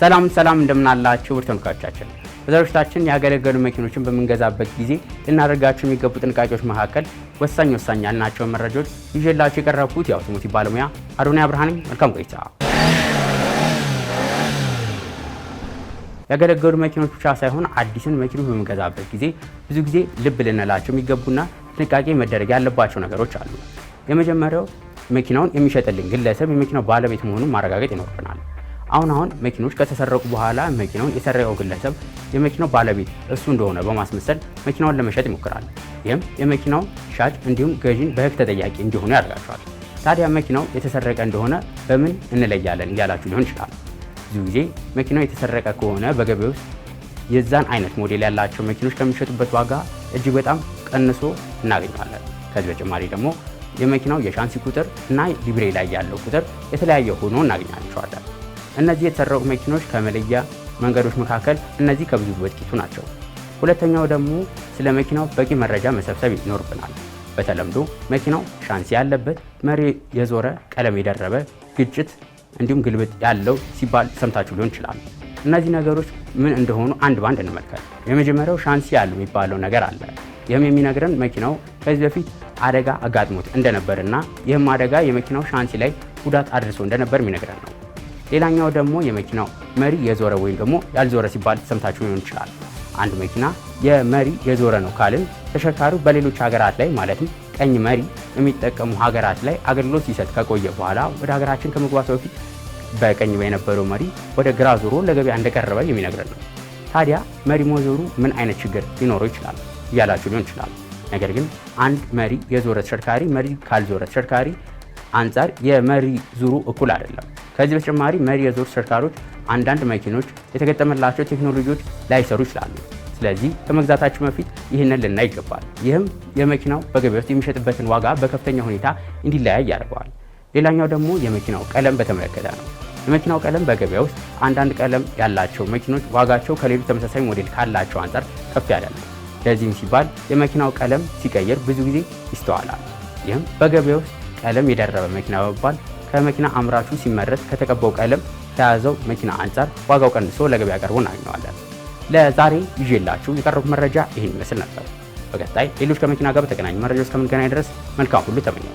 ሰላም እንደምናላችሁ ተመልካቾቻችን በዛሬዎቻችን ያገለገሉ መኪኖችን በመንገዛበት ጊዜ ልናደርጋቸው የሚገቡ ጥንቃቄዎች መካከል ወሳኝ ያልናቸው መረጃዎች ይዤላችሁ የቀረብኩት የአውቶሞቲቭ ባለሙያ አዶንያ ብርሃኔ መልካም ቆይታ። ያገለገሉ መኪኖች ብቻ ሳይሆን አዲስን መኪኖች በመንገዛበት ጊዜ ብዙ ጊዜ ልብ ልንላቸው የሚገቡና ጥንቃቄ መደረግ ያለባቸው ነገሮች አሉ። የመጀመሪያው መኪናውን የሚሸጥልን ግለሰብ የመኪናው ባለቤት መሆኑን ማረጋገጥ ይኖርብናል። አሁን መኪኖች ከተሰረቁ በኋላ መኪናውን የሰረቀው ግለሰብ የመኪናው ባለቤት እሱ እንደሆነ በማስመሰል መኪናውን ለመሸጥ ይሞክራል። ይህም የመኪናው ሻጭ እንዲሁም ገዢን በሕግ ተጠያቂ እንዲሆኑ ያደርጋቸዋል። ታዲያ መኪናው የተሰረቀ እንደሆነ በምን እንለያለን እያላችሁ ሊሆን ይችላል። ብዙ ጊዜ መኪናው የተሰረቀ ከሆነ በገበያ ውስጥ የዛን አይነት ሞዴል ያላቸው መኪኖች ከሚሸጡበት ዋጋ እጅግ በጣም ቀንሶ እናገኛለን። ከዚህ በተጨማሪ ደግሞ የመኪናው የሻንሲ ቁጥር እና ሊብሬ ላይ ያለው ቁጥር የተለያየ ሆኖ እናገኛቸዋለን። እነዚህ የተሰረቁ መኪኖች ከመለያ መንገዶች መካከል እነዚህ ከብዙ በጥቂቱ ናቸው። ሁለተኛው ደግሞ ስለ መኪናው በቂ መረጃ መሰብሰብ ይኖርብናል። በተለምዶ መኪናው ሻንሲ ያለበት፣ መሪ የዞረ፣ ቀለም የደረበ፣ ግጭት እንዲሁም ግልብጥ ያለው ሲባል ሰምታችሁ ሊሆን ይችላል። እነዚህ ነገሮች ምን እንደሆኑ አንድ ባንድ እንመልከት። የመጀመሪያው ሻንሲ ያለው የሚባለው ነገር አለ። ይህም የሚነግረን መኪናው ከዚህ በፊት አደጋ አጋጥሞት እንደነበርና ይህም አደጋ የመኪናው ሻንሲ ላይ ጉዳት አድርሶ እንደነበር የሚነግረን ነው። ሌላኛው ደግሞ የመኪናው መሪ የዞረ ወይም ደግሞ ያልዞረ ሲባል ሰምታችሁ ሊሆን ይችላል። አንድ መኪና የመሪ የዞረ ነው ካልን ተሽከርካሪው በሌሎች ሀገራት ላይ ማለትም ቀኝ መሪ የሚጠቀሙ ሀገራት ላይ አገልግሎት ሲሰጥ ከቆየ በኋላ ወደ ሀገራችን ከመግባቱ በፊት በቀኝ የነበረው መሪ ወደ ግራ ዞሮ ለገበያ እንደቀረበ የሚነግረን ነው። ታዲያ መሪ መዞሩ ምን አይነት ችግር ሊኖረው ይችላል እያላችሁ ሊሆን ይችላል። ነገር ግን አንድ መሪ የዞረ ተሽከርካሪ መሪ ካልዞረ ተሽከርካሪ አንጻር የመሪ ዙሩ እኩል አይደለም። ከዚህ በተጨማሪ መሪ የዞሩ ተሽከርካሪዎች አንዳንድ መኪኖች የተገጠመላቸው ቴክኖሎጂዎች ላይሰሩ ይችላሉ። ስለዚህ ከመግዛታችን በፊት ይህንን ልናይ ይገባል። ይህም የመኪናው በገበያ ውስጥ የሚሸጥበትን ዋጋ በከፍተኛ ሁኔታ እንዲለያይ ያደርገዋል። ሌላኛው ደግሞ የመኪናው ቀለም በተመለከተ ነው። የመኪናው ቀለም በገበያ ውስጥ አንዳንድ ቀለም ያላቸው መኪኖች ዋጋቸው ከሌሎች ተመሳሳይ ሞዴል ካላቸው አንጻር ከፍ ያለ ነው። ለዚህም ሲባል የመኪናው ቀለም ሲቀየር ብዙ ጊዜ ይስተዋላል። ይህም በገበያ ውስጥ ቀለም የደረበ መኪና በመባል ከመኪና አምራቹ ሲመረት ከተቀባው ቀለም ከያዘው መኪና አንጻር ዋጋው ቀንሶ ለገበያ ቀርቦ እናገኘዋለን። ለዛሬ ይዤላችሁ የቀረቡት መረጃ ይህን ይመስል ነበር። በቀጣይ ሌሎች ከመኪና ጋር በተገናኙ መረጃዎች እስከምንገናኝ ድረስ መልካም ሁሉ ተመኘው።